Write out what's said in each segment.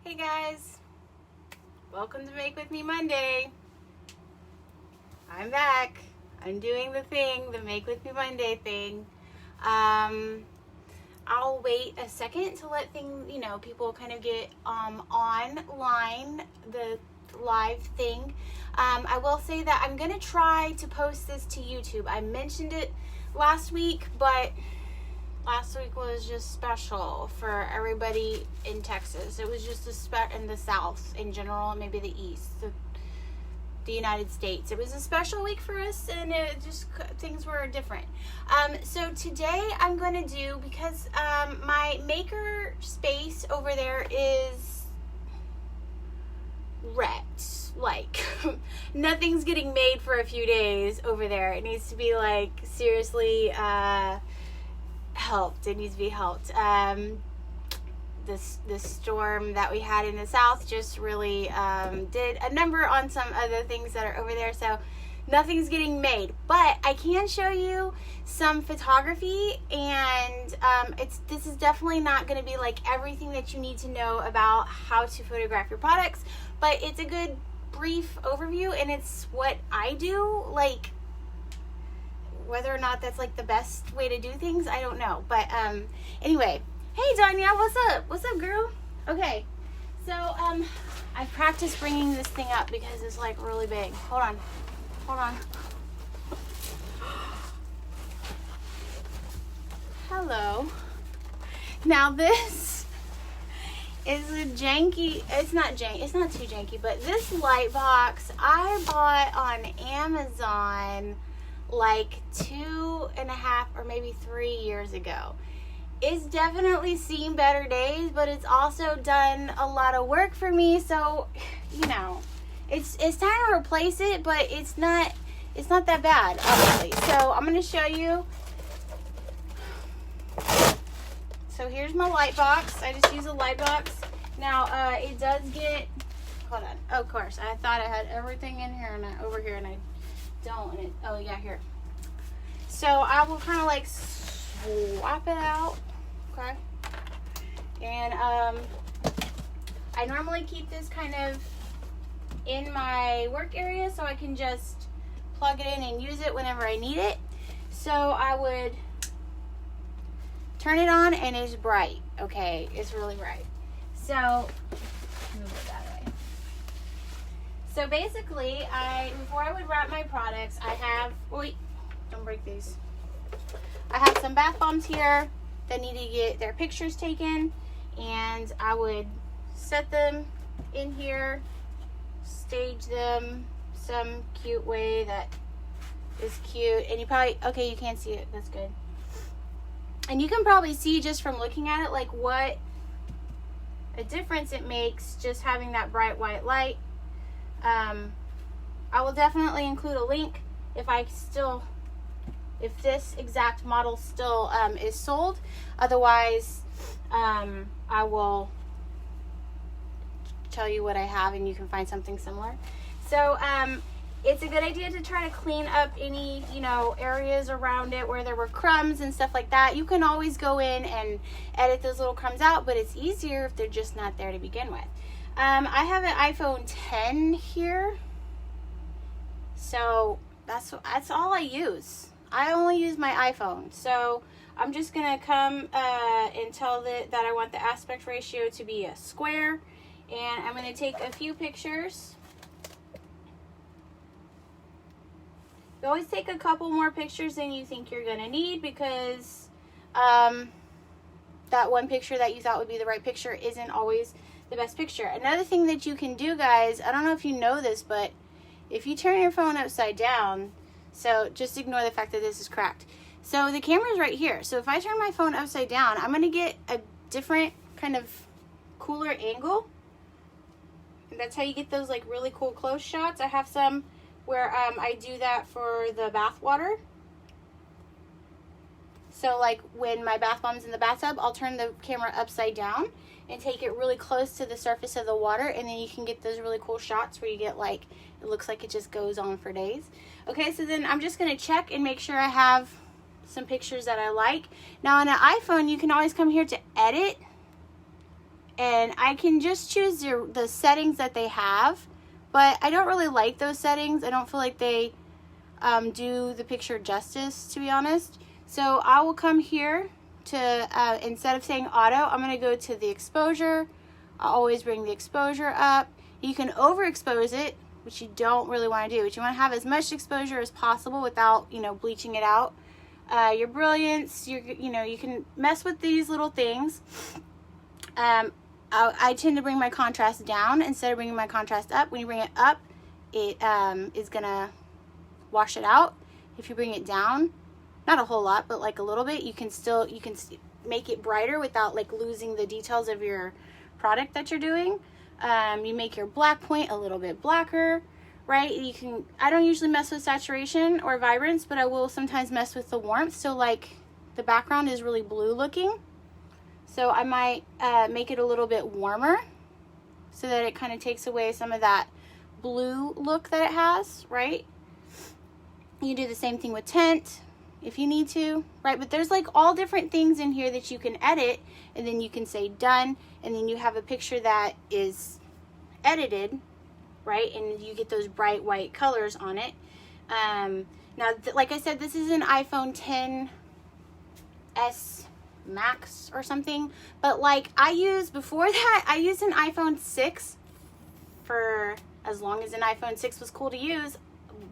Hey guys, welcome to Make With Me Monday. I'm back. I'm doing the Make With Me Monday thing. I'll wait a second to let people kind of get online, the live thing. I will say that I'm gonna try to post this to YouTube. I mentioned it last week, but last week was just special for everybody in Texas. It was just in the South in general, and maybe the East, the United States. It was a special week for us, and it just, things were different. So today I'm going to do, because my maker space over there is wrecked. Like, nothing's getting made for a few days over there. It needs to be, like, seriously helped. It needs to be helped. The storm that we had in the South just really did a number on some other things that are over there, so nothing's getting made. But I can show you some photography, and this is definitely not going to be like everything that you need to know about how to photograph your products, but it's a good brief overview, and it's what I do. Like, whether or not that's like the best way to do things, I don't know. But anyway, hey Danya, what's up? What's up, girl? Okay, so I practiced bringing this thing up because it's like really big. Hold on. Hello. Now this is a janky, it's not too janky, but this light box I bought on Amazon like 2.5 or maybe 3 years ago. It's definitely seen better days, but it's also done a lot of work for me, so it's time to replace it, but it's not that bad, obviously. So I'm going to show you. So here's my light box. I just use a light box. Now it does get, hold on, oh, of course I thought I had everything in here and over here, and I don't. And oh yeah, here. So I will kind of like swap it out, okay? And I normally keep this kind of in my work area so I can just plug it in and use it whenever I need it. So I would turn it on, and it's bright. Okay, it's really bright. So move it that way. So basically, before I would wrap my products, I have, wait, don't break these. I have some bath bombs here that need to get their pictures taken, and I would set them in here, stage them some cute way that is cute. And you probably, okay, you can't see it, that's good. And you can probably see just from looking at it, like what a difference it makes just having that bright white light. I will definitely include a link if this exact model still is sold. Otherwise, I will tell you what I have, and you can find something similar. So it's a good idea to try to clean up any areas around it where there were crumbs and stuff like that. You can always go in and edit those little crumbs out, but it's easier if they're just not there to begin with. I have an iPhone 10 here, so that's all I use. I only use my iPhone. So I'm just gonna come and tell that I want the aspect ratio to be a square, and I'm gonna take a few pictures. You always take a couple more pictures than you think you're gonna need, because that one picture that you thought would be the right picture isn't always the best picture. Another thing that you can do, guys, I don't know if you know this, but if you turn your phone upside down, so just ignore the fact that this is cracked. So the camera's right here. So if I turn my phone upside down, I'm gonna get a different kind of cooler angle. And that's how you get those like really cool close shots. I have some where I do that for the bath water. So like when my bath bomb's in the bathtub, I'll turn the camera upside down and take it really close to the surface of the water, and then you can get those really cool shots where you get like, it looks like it just goes on for days. Okay, so then I'm just gonna check and make sure I have some pictures that I like. Now on an iPhone, you can always come here to edit, and I can just choose the settings that they have, but I don't really like those settings. I don't feel like they do the picture justice, to be honest. So I will come here to, instead of saying auto, I'm going to go to the exposure. I'll always bring the exposure up. You can overexpose it, which you don't really want to do, but you want to have as much exposure as possible without, you know, bleaching it out. Your brilliance, you know, you can mess with these little things. I tend to bring my contrast down instead of bringing my contrast up. When you bring it up, it is gonna wash it out. If you bring it down, not a whole lot, but like a little bit, you can make it brighter without like losing the details of your product that you're doing. You make your black point a little bit blacker, right? I don't usually mess with saturation or vibrance, but I will sometimes mess with the warmth. So like the background is really blue looking, so I might make it a little bit warmer so that it kind of takes away some of that blue look that it has, right? You do the same thing with tint if you need to, right? But there's like all different things in here that you can edit, and then you can say done, and then you have a picture that is edited, right? And you get those bright white colors on it. Now, like I said, this is an iPhone XS Max or something, but like before that, I used an iPhone 6 for as long as an iPhone 6 was cool to use.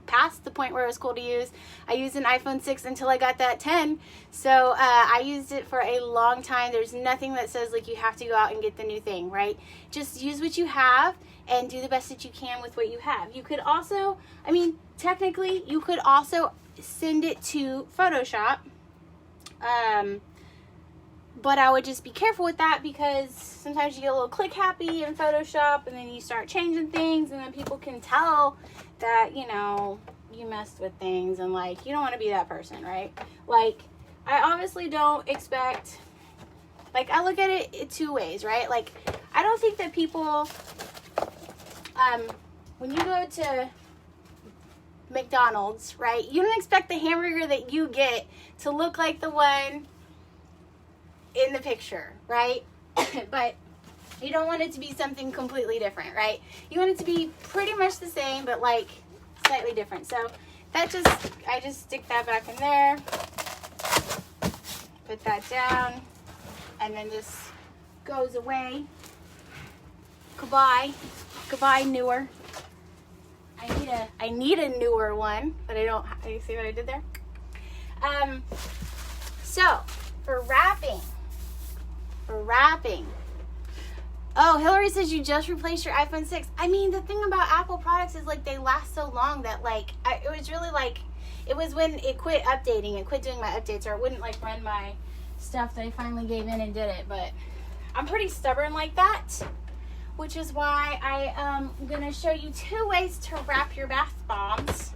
Past the point where it was cool to use, I used an iPhone 6 until I got that 10. So I used it for a long time. There's nothing that says like you have to go out and get the new thing, right? Just use what you have and do the best that you can with what you have. You could also, I mean, technically you could also send it to Photoshop, but I would just be careful with that, because sometimes you get a little click happy in Photoshop and then you start changing things, and then people can tell that, you know, you messed with things, and like, you don't want to be that person, right? Like, I obviously don't expect, like, I look at it two ways, right? Like, I don't think that people, when you go to McDonald's, right, you don't expect the hamburger that you get to look like the one in the picture, right? But you don't want it to be something completely different, right? You want it to be pretty much the same, but like slightly different. So that I just stick that back in there, put that down, and then this goes away. Goodbye, newer. I need a newer one, but I don't. You see what I did there? So for wrapping. Oh, Hillary says you just replaced your iPhone 6. I mean, the thing about Apple products is like they last so long that like it was really like, it was when it quit updating and quit doing my updates, or it wouldn't like run my stuff, that I finally gave in and did it. But I'm pretty stubborn like that, which is why I am gonna show you 2 ways to wrap your bath bombs.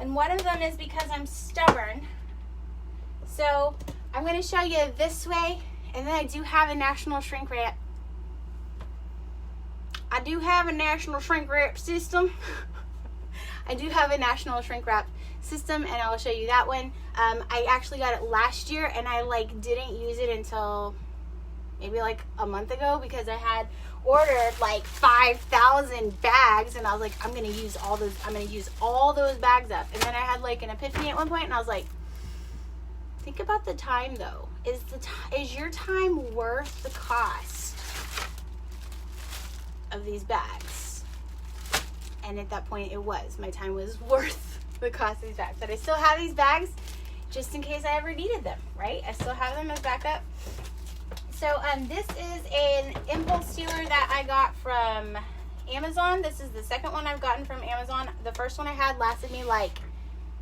And one of them is because I'm stubborn. So I'm gonna show you this way. And then I do have a national shrink wrap. I do have a national shrink wrap system. I do have a national shrink wrap system, and I'll show you that one. I actually got it last year, and I like didn't use it until maybe like a month ago, because I had ordered like 5,000 bags, and I was like, I'm gonna use all those bags up. And then I had like an epiphany at one point, and I was like, think about the time though. Is your time worth the cost of these bags? And at that point it was. My time was worth the cost of these bags. But I still have these bags just in case I ever needed them, right? I still have them as backup. So this is an impulse sealer that I got from Amazon. This is the second one I've gotten from Amazon. The first one I had lasted me like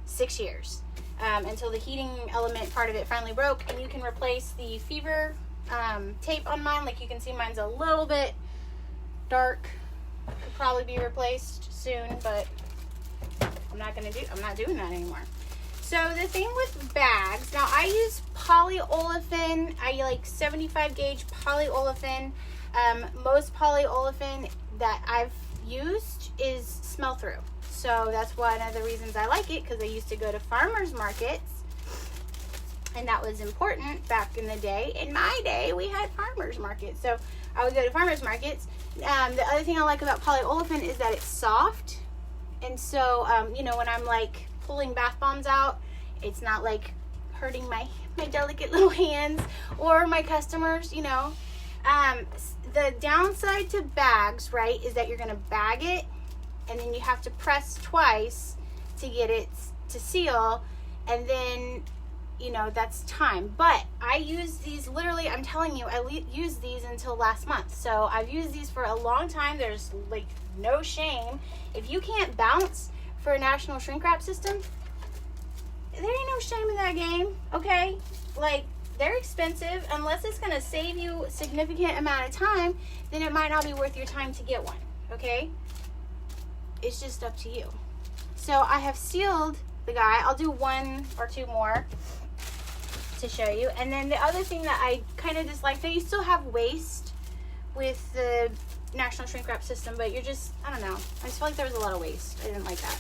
6 years. Until the heating element part of it finally broke, and you can replace the fever tape on mine. Like you can see, mine's a little bit dark. Could probably be replaced soon, but I'm not doing that anymore. So the thing with bags, now I use polyolefin. I like 75 gauge polyolefin. Most polyolefin that I've used is smell through. So that's one of the reasons I like it, because I used to go to farmers markets And that was important back in the day. In my day, we had farmers markets. So I would go to farmers markets. The other thing I like about polyolefin is that it's soft. And so, you know, when I'm like pulling bath bombs out, it's not like hurting my delicate little hands or my customers, you know. The downside to bags, right, is that you're going to bag it and then you have to press twice to get it to seal. And then, you know, that's time. But I use these literally, I'm telling you, I used these until last month. So I've used these for a long time. There's like no shame. If you can't bounce for a national shrink wrap system, there ain't no shame in that game, okay? Like, they're expensive. Unless it's gonna save you a significant amount of time, then it might not be worth your time to get one, okay? It's just up to you. So I have sealed the guy. I'll do one or two more to show you. And then the other thing that I kind of dislike, now you still have waste with the national shrink wrap system, but you're just, I don't know, I just feel like there was a lot of waste. I didn't like that.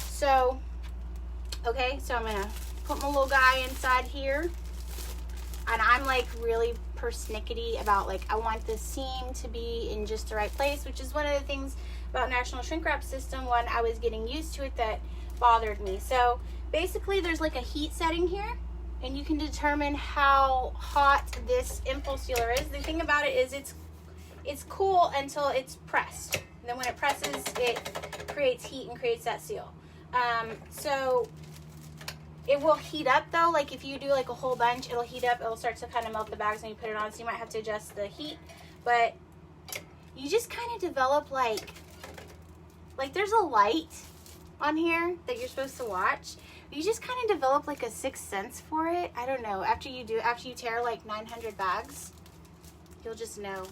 So, okay, so I'm gonna put my little guy inside here, and I'm like really persnickety about like, I want the seam to be in just the right place, which is one of the things about national shrink wrap system when I was getting used to it that bothered me. So basically there's like a heat setting here, and you can determine how hot this impulse sealer is. The thing about it is it's cool until it's pressed. And then when it presses, it creates heat and creates that seal. So it will heat up though. Like if you do like a whole bunch, it'll heat up. It'll start to kind of melt the bags when you put it on. So you might have to adjust the heat. But you just kind of develop like there's a light on here that you're supposed to watch. You just kind of develop like a sixth sense for it. I don't know. After you tear like 900 bags, you'll just know.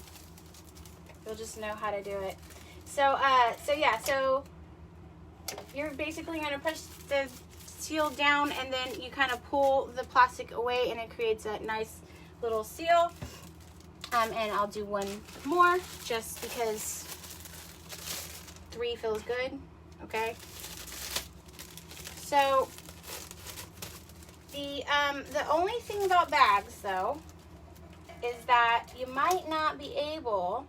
You'll just know how to do it. So yeah, so you're basically gonna push the seal down, and then you kind of pull the plastic away, and it creates a nice little seal. And I'll do one more just because 3 feels good. Okay. So the only thing about bags though is that you might not be able,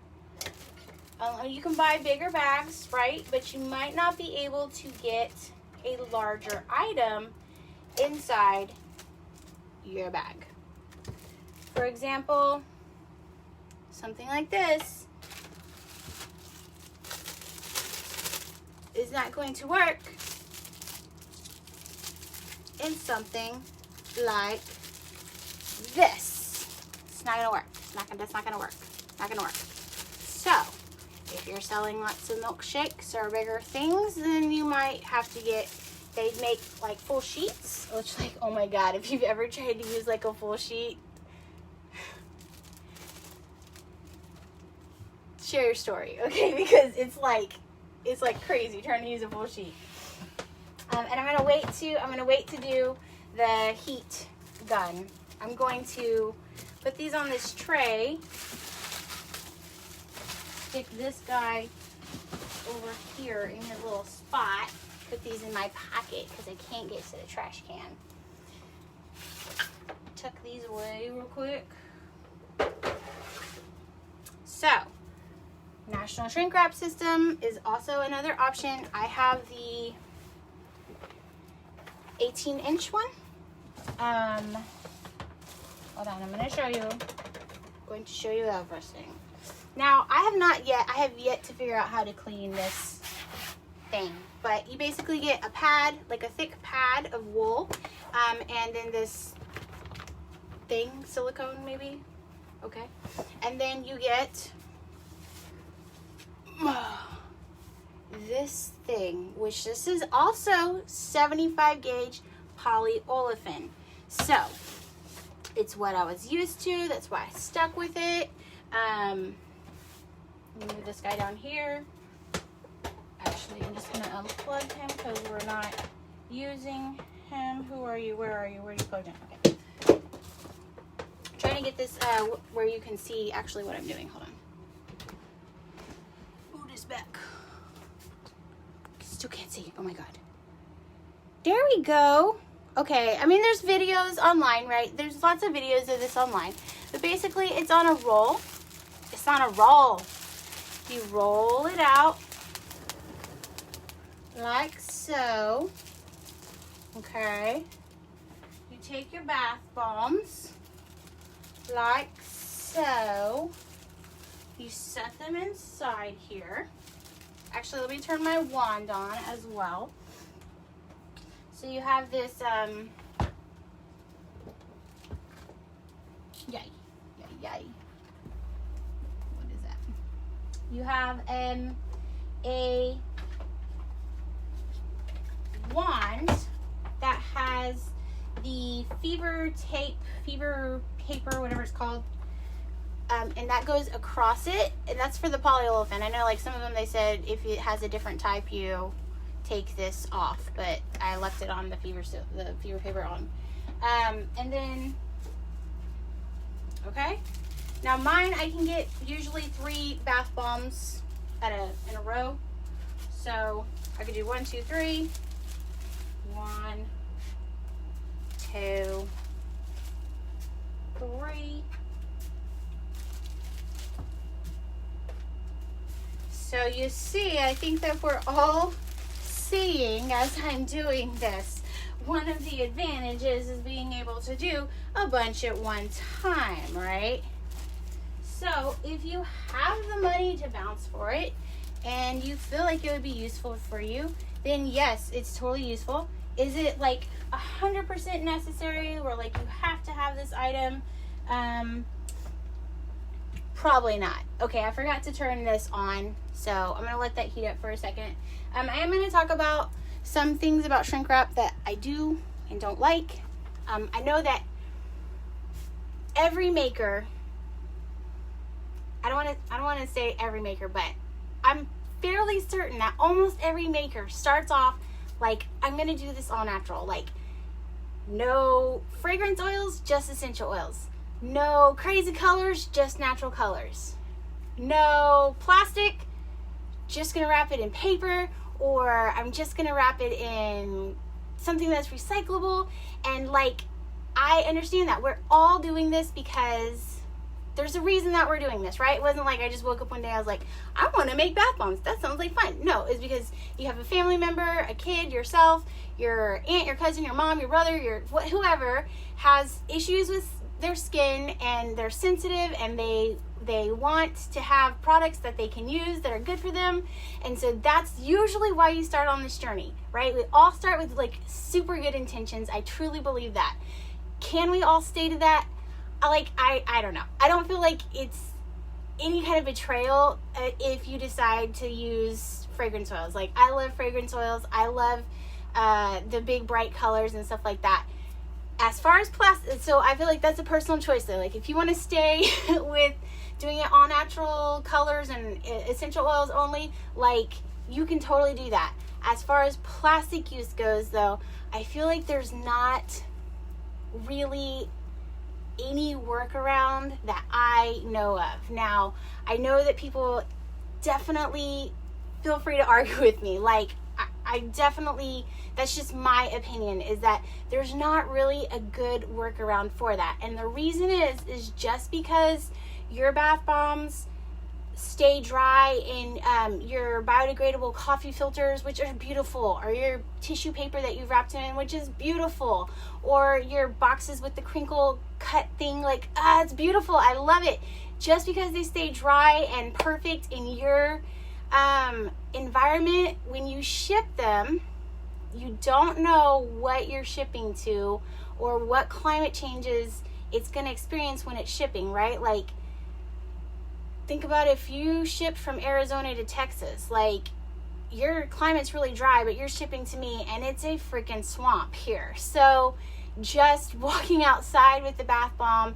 you can buy bigger bags, right? But you might not be able to get a larger item inside your bag. For example, something like this is not going to work in something like this. It's not gonna work. That's not gonna work. Not gonna work. So, if you're selling lots of milkshakes or bigger things, then you might have to get, they make like full sheets, which like, oh my God, if you've ever tried to use like a full sheet, share your story, okay? Because it's like crazy trying to use a full sheet. And I'm gonna wait to do the heat gun. I'm going to put these on this tray, stick this guy over here in his little spot, put these in my pocket because I can't get to the trash can. Tuck these away real quick. So, national shrink wrap system is also another option. I have the 18-inch one. Hold on, I'm going to show you. I'm going to show you everything. Now, I have yet to figure out how to clean this thing. But you basically get a pad, like a thick pad of wool, and then this thing, silicone maybe, okay? And then you get this thing, which this is also 75 gauge polyolefin. So it's what I was used to. That's why I stuck with it. Move this guy down here. Actually, I'm just gonna unplug him because we're not using him. Who are you? Where are you? Where are you plugged in? Okay. I'm trying to get this where you can see actually what I'm doing. Hold on. Move this back. Still can't see. Oh my God. There we go. Okay, I mean, there's videos online, right? There's lots of videos of this online. But basically, it's on a roll. It's on a roll. You roll it out like so. Okay. You take your bath bombs like so. You set them inside here. Actually, let me turn my wand on as well. So you have this, yay. What is that? You have a wand that has the fever paper, whatever it's called, and that goes across it, and that's for the polyolefin. I know, like, some of them, they said if it has a different type, you take this off, but I left it on the fever paper on. And then, okay, now mine, I can get usually 3 bath bombs in a row, so I could do 1, 2, 3. 1, 2, 3. So you see, I think that we're all seeing as I'm doing this, one of the advantages is being able to do a bunch at one time, right? So if you have the money to bounce for it and you feel like it would be useful for you, then yes, it's totally useful. Is it like 100% necessary, or like you have to have this item? Probably not. Okay, I forgot to turn this on, so I'm gonna let that heat up for a second. I am gonna talk about some things about shrink wrap that I do and don't like. I know that every maker, I don't want to say every maker, but I'm fairly certain that almost every maker starts off like, I'm gonna do this all natural, like no fragrance oils, just essential oils. No crazy colors, just natural colors. No plastic, just gonna wrap it in paper, or I'm just gonna wrap it in something that's recyclable. And like, I understand that we're all doing this because there's a reason that we're doing this, right? It wasn't like I just woke up one day, I was like, I want to make bath bombs. That sounds like fun. No, it's because you have a family member, a kid, yourself, your aunt, your cousin, your mom, your brother, whoever has issues with their skin and they're sensitive and they want to have products that they can use that are good for them. And so that's usually why you start on this journey, right? We all start with like super good intentions. I truly believe that. Can we all stay to that? I don't know. I don't feel like it's any kind of betrayal if you decide to use fragrance oils. Like, I love fragrance oils. I love the big bright colors and stuff like that. As far as plastic, so I feel like that's a personal choice though. Like, if you want to stay with doing it all natural colors and essential oils only, like, you can totally do that. As far as plastic use goes though, I feel like there's not really any workaround that I know of. Now, I know that people definitely feel free to argue with me. Like, I definitely, that's just my opinion, is that there's not really a good workaround for that. And the reason is just because your bath bombs stay dry in your biodegradable coffee filters, which are beautiful, or your tissue paper that you've wrapped in, which is beautiful, or your boxes with the crinkle cut thing, like, it's beautiful, I love it. Just because they stay dry and perfect in your environment, when you ship them, you don't know what you're shipping to or what climate changes it's going to experience when it's shipping, right? Like, think about if you ship from Arizona to Texas, like, your climate's really dry, but you're shipping to me and it's a freaking swamp here. So just walking outside with the bath bomb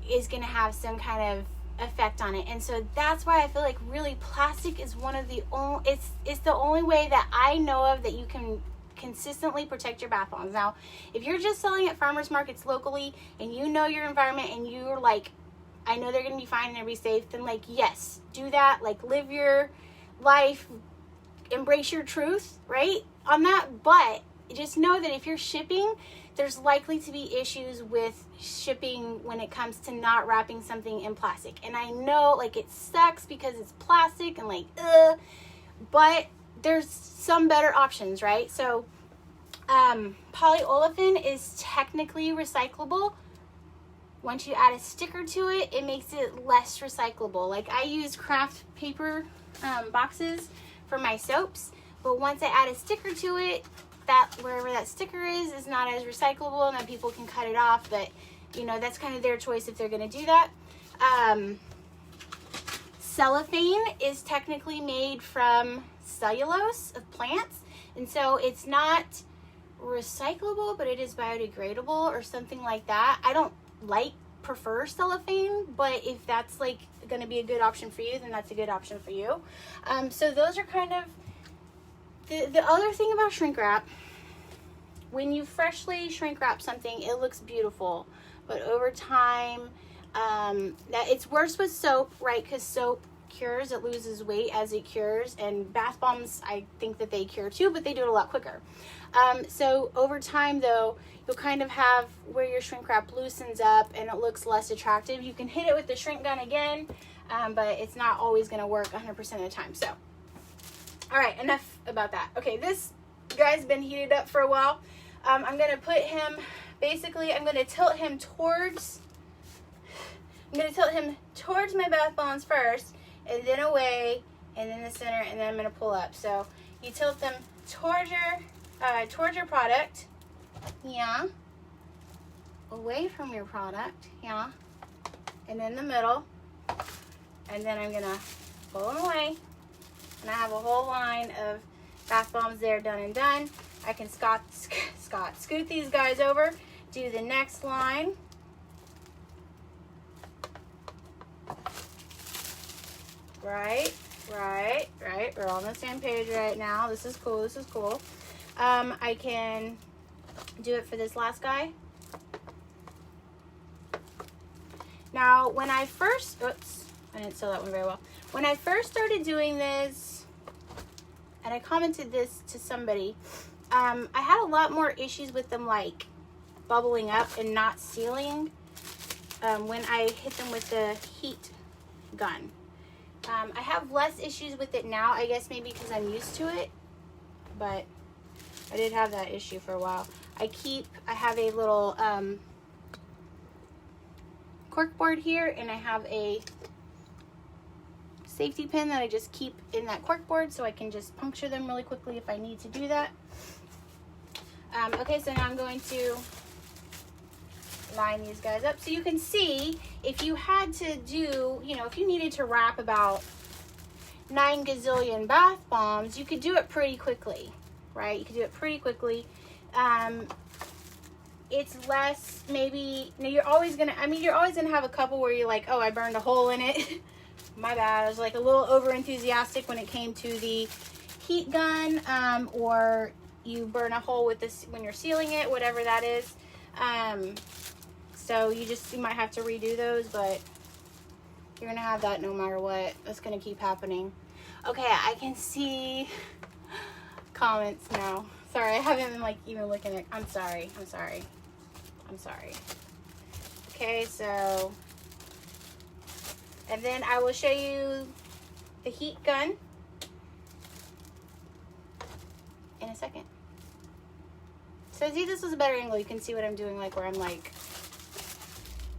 is going to have some kind of effect on it. And so that's why I feel like really plastic is one of the only, it's the only way that I know of that you can consistently protect your bath bombs. Now, if you're just selling at farmers markets locally and you know your environment and you're like, I know they're going to be fine and they'll be safe, then like, yes, do that. Like, live your life, embrace your truth, right, on that. But just know that if you're shipping there's likely to be issues with shipping when it comes to not wrapping something in plastic. And I know, like, it sucks because it's plastic and like, but there's some better options, right? So polyolefin is technically recyclable. Once you add a sticker to it, it makes it less recyclable. Like, I use craft paper boxes for my soaps, but once I add a sticker to it, that wherever that sticker is not as recyclable, and then people can cut it off. But you know, that's kind of their choice if they're going to do that. Cellophane is technically made from cellulose of plants, and so it's not recyclable, but it is biodegradable or something like that. I don't prefer cellophane, but if that's like going to be a good option for you, then that's a good option for you. So those are kind of the other thing about shrink wrap. When you freshly shrink wrap something, it looks beautiful, but over time, that it's worse with soap, right? Because soap cures, it loses weight as it cures, and bath bombs, I think that they cure too, but they do it a lot quicker. So over time though, you'll kind of have where your shrink wrap loosens up and it looks less attractive. You can hit it with the shrink gun again, but it's not always going to work 100% of the time. So, all right, enough about that. Okay, this guy's been heated up for a while. I'm going to put him, basically, I'm going to tilt him towards my bath bombs first, and then away, and then the center, and then I'm going to pull up. So you tilt them towards your product, yeah, away from your product, yeah, and in the middle, and then I'm going to pull them away, and I have a whole line of bath bombs there, done and done. I can scoot these guys over, do the next line. Right. We're on the same page right now. This is cool. I can do it for this last guy. Now, when I first, I didn't sew that one very well. When I first started doing this, and I commented this to somebody, I had a lot more issues with them like bubbling up and not sealing when I hit them with the heat gun. I have less issues with it now, I guess maybe because I'm used to it, but I did have that issue for a while. I have a little cork board here, and I have a safety pin that I just keep in that cork board so I can just puncture them really quickly if I need to do that. Okay, so now I'm going to line these guys up so you can see if you had to do, if you needed to wrap about 9 gazillion bath bombs, you could do it pretty quickly, right? You could do it pretty quickly. It's less, maybe, you're always gonna have a couple where you're like, oh, I burned a hole in it. My bad. I was like a little over enthusiastic when it came to the heat gun, or you burn a hole with this when you're sealing it, whatever that is. So you might have to redo those, but you're gonna have that no matter what. That's gonna keep happening. Okay, I can see comments now. Sorry, I haven't been even looking at, I'm sorry. Okay, so, and then I will show you the heat gun in a second. So see, this was a better angle. You can see what I'm doing, where I'm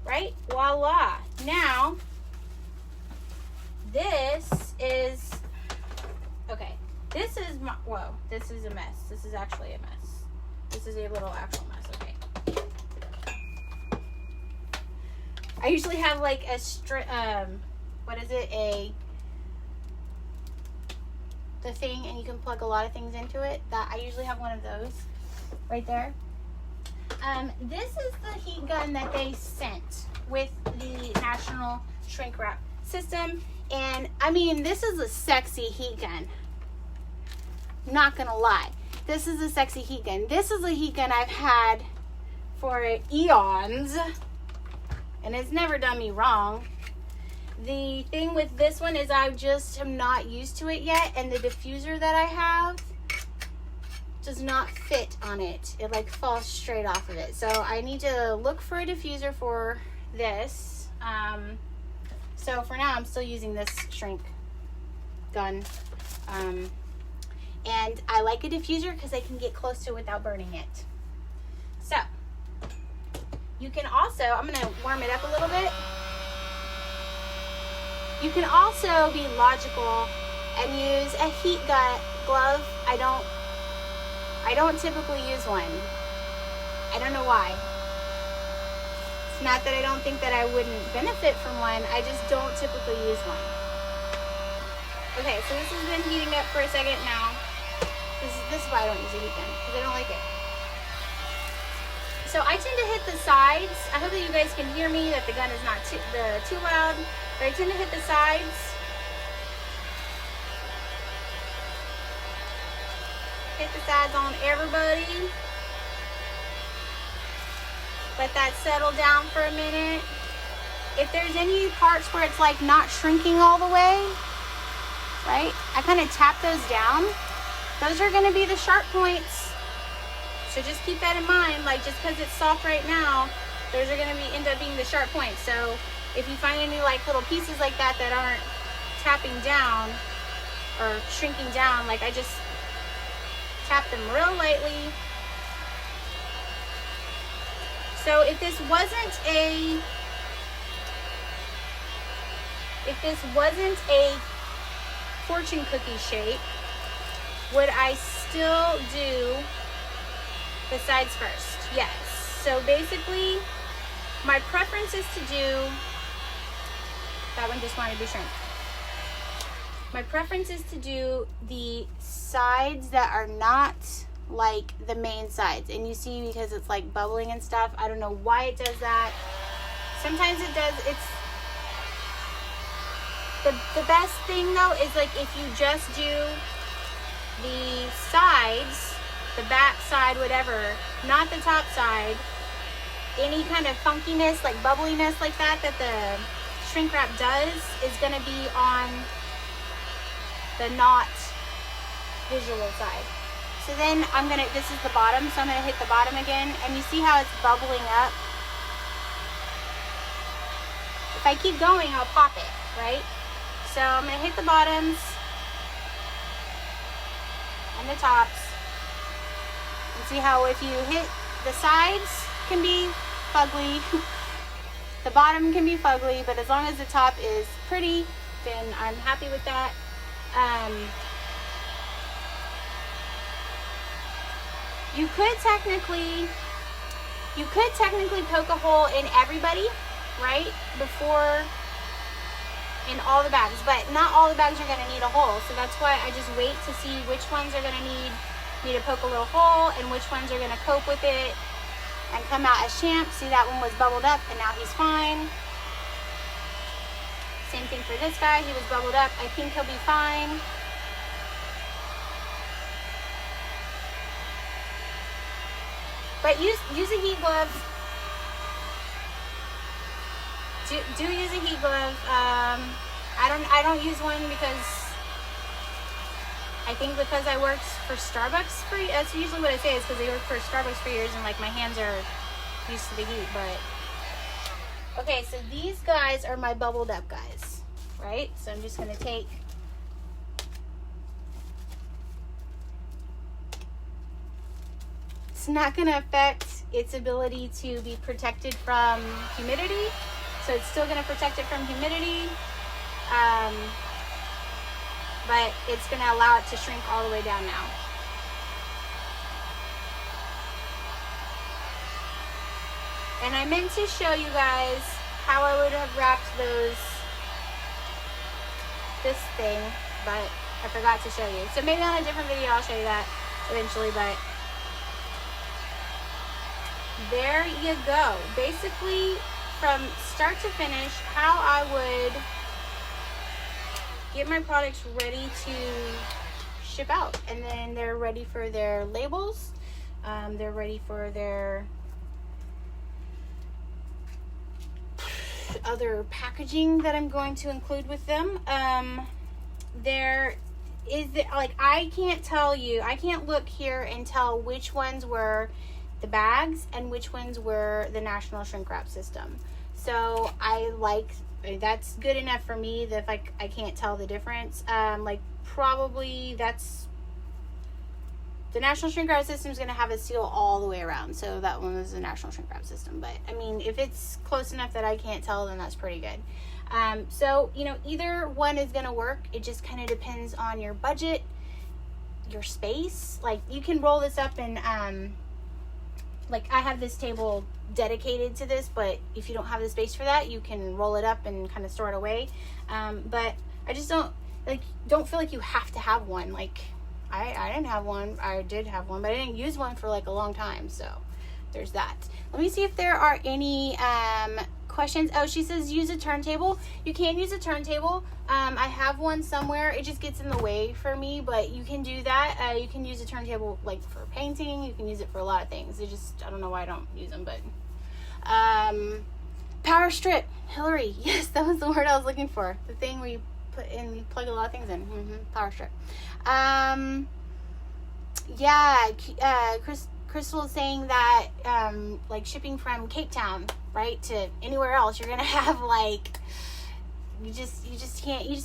right? Voila. Now, this is, okay, this is this is a mess. This is actually a mess. This is a little actual mess, okay. I usually have the thing, and you can plug a lot of things into it. I usually have one of those right there. This is the heat gun that they sent with the National Shrink Wrap system. And I mean, this is a sexy heat gun. Not gonna lie. This is a sexy heat gun. This is a heat gun I've had for eons, and it's never done me wrong. The thing with this one is I just am not used to it yet, and the diffuser that I have does not fit on it. It like falls straight off of it. So I need to look for a diffuser for this. So for now I'm still using this shrink gun. And I like a diffuser because I can get close to it without burning it. So you can also, I'm gonna warm it up a little bit. You can also be logical and use a heat glove. I don't typically use one. I don't know why. It's not that I don't think that I wouldn't benefit from one. I just don't typically use one. Okay, so this has been heating up for a second now. This is why I don't use a heat gun, because I don't like it. So I tend to hit the sides. I hope that you guys can hear me, that the gun is not too loud. But I tend to hit the sides. Hit the sides on everybody. Let that settle down for a minute. If there's any parts where it's like not shrinking all the way, right? I kind of tap those down. Those are going to be the sharp points. So just keep that in mind. Like, just because it's soft right now, those are going to end up being the sharp points. So if you find any like little pieces like that that aren't tapping down or shrinking down, like I just tap them real lightly. So if this wasn't a fortune cookie shape, would I still do the sides first? Yes. So basically, my preference is to do, that one just wanted to be shrink. My preference is to do the sides that are not like the main sides. And you see, because it's like bubbling and stuff, I don't know why it does that. Sometimes it does. It's the best thing though is like if you just do the sides, the back side, whatever, not the top side. Any kind of funkiness, like bubbliness like that the shrink wrap does is going to be on the not visual side. So then this is the bottom, so I'm going to hit the bottom again, and you see how it's bubbling up? If I keep going, I'll pop it, right? So I'm going to hit the bottoms and the tops. And see how if you hit the sides, can be fugly. The bottom can be fugly, but as long as the top is pretty, then I'm happy with that. You could technically poke a hole in everybody, right? Before in all the bags, but not all the bags are going to need a hole. So that's why I just wait to see which ones are going to need me to poke a little hole and which ones are going to cope with it and come out as champ. See, that one was bubbled up and now he's fine. Same thing for this guy. He was bubbled up. I think he'll be fine. But use a heat glove. Do use a heat glove. I don't use one because I think because I worked for Starbucks for, that's usually what I say, is because I worked for Starbucks for years and like my hands are used to the heat. But okay, so these guys are my bubbled up guys, right? So I'm just gonna take it's not gonna affect its ability to be protected from humidity. So it's still gonna protect it from humidity. But it's going to allow it to shrink all the way down now. And I meant to show you guys how I would have wrapped this thing, but I forgot to show you. So maybe on a different video I'll show you that eventually, but there you go. Basically, from start to finish, how I would get my products ready to ship out. And then they're ready for their labels. They're ready for their other packaging that I'm going to include with them. is it like, I can't tell you, I can't look here and tell which ones were the bags and which ones were the National Shrink Wrap system. So that's good enough for me that if I can't tell the difference. Like probably that's the National Shrink Wrap system is going to have a seal all the way around. So that one was the National Shrink Wrap system. But I mean, if it's close enough that I can't tell, then that's pretty good. So, you know, either one is going to work. It just kind of depends on your budget, your space. Like you can roll this up and, like I have this table dedicated to this, but if you don't have the space for that, you can roll it up and kind of store it away. But I just don't feel like you have to have one. Like I didn't have one. I did have one, but I didn't use one for like a long time. So there's that. Let me see if there are any questions. Oh, she says use a turntable. You can use a turntable. I have one somewhere. It just gets in the way for me, but you can do that. You can use a turntable like for painting. You can use it for a lot of things. I don't know why I don't use them, but power strip. Hillary, yes, that was the word I was looking for. The thing where you plug a lot of things in. Power strip. Yeah, Crystal is saying that like shipping from Cape Town, right, to anywhere else, you're gonna have like you just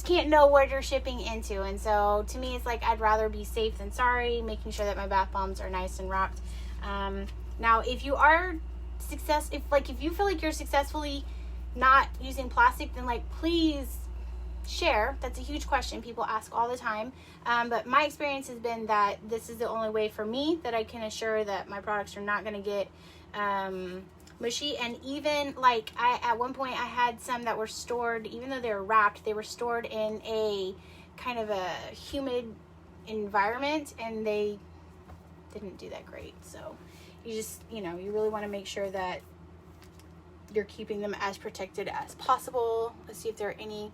can't know where you're shipping into. And so to me, it's like I'd rather be safe than sorry, making sure that my bath bombs are nice and wrapped. Now if you are if you feel like you're successfully not using plastic, then like please share. That's a huge question people ask all the time. But my experience has been that this is the only way for me that I can assure that my products are not going to get mushy. And even like at one point I had some that were stored, even though they were wrapped, they were stored in a kind of a humid environment and they didn't do that great. So you just, you really want to make sure that you're keeping them as protected as possible. Let's see if there are any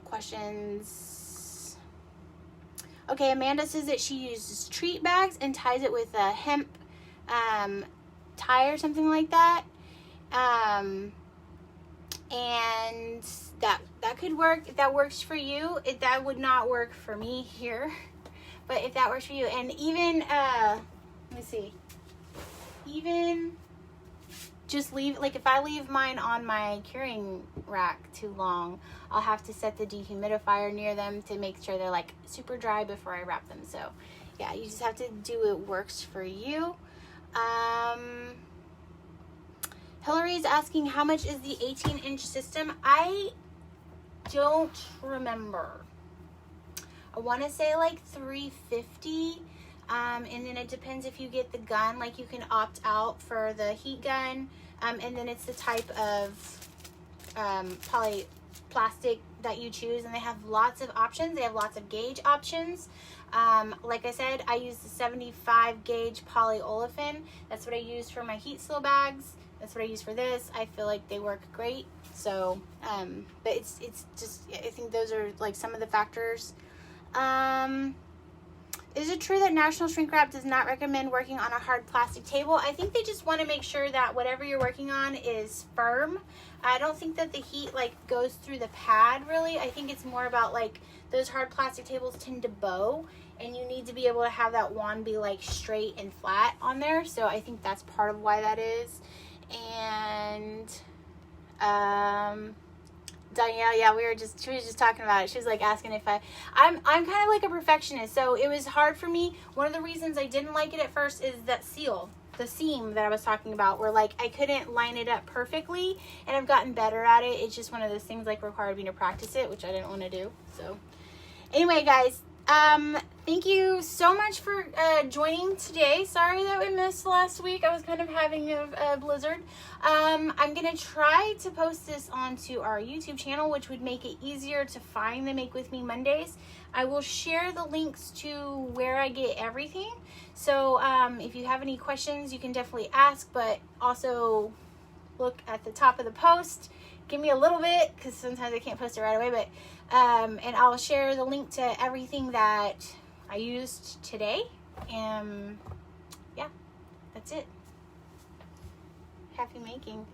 questions. Okay, Amanda says that she uses treat bags and ties it with a hemp tie or something like that, and that could work. If that works for you, that would not work for me here, but if that works for you. And even let me see, even just leave, like if I leave mine on my curing rack too long, I'll have to set the dehumidifier near them to make sure they're like super dry before I wrap them. So yeah, you just have to do what works for you. Hillary's asking how much is the 18-inch system. I don't remember. I want to say like $350. And then it depends if you get the gun, like you can opt out for the heat gun. And then it's the type of plastic that you choose, and they have lots of options. They have lots of gauge options. Like I said, I use the 75 gauge polyolefin. That's what I use for my heat seal bags. That's what I use for this. I feel like they work great. So, but it's just, I think those are like some of the factors. Is it true that National Shrink Wrap does not recommend working on a hard plastic table? I think they just want to make sure that whatever you're working on is firm. I don't think that the heat like goes through the pad really. I think it's more about like those hard plastic tables tend to bow, and you need to be able to have that wand be like straight and flat on there. So I think that's part of why that is. And Danielle, yeah, she was just talking about it. She was like asking if I'm kind of like a perfectionist, so it was hard for me. One of the reasons I didn't like it at first is that the seam that I was talking about, where like I couldn't line it up perfectly, and I've gotten better at it. It's just one of those things like required me to practice it, which I didn't want to do. So anyway, guys, thank you so much for joining today. Sorry that we missed last week. I was kind of having a blizzard. I'm gonna try to post this onto our YouTube channel, which would make it easier to find the Make With Me Mondays. I will share the links to where I get everything. So if you have any questions, you can definitely ask, but also look at the top of the post. Give me a little bit, because sometimes I can't post it right away, but and I'll share the link to everything that I used today. And yeah, that's it. Happy making.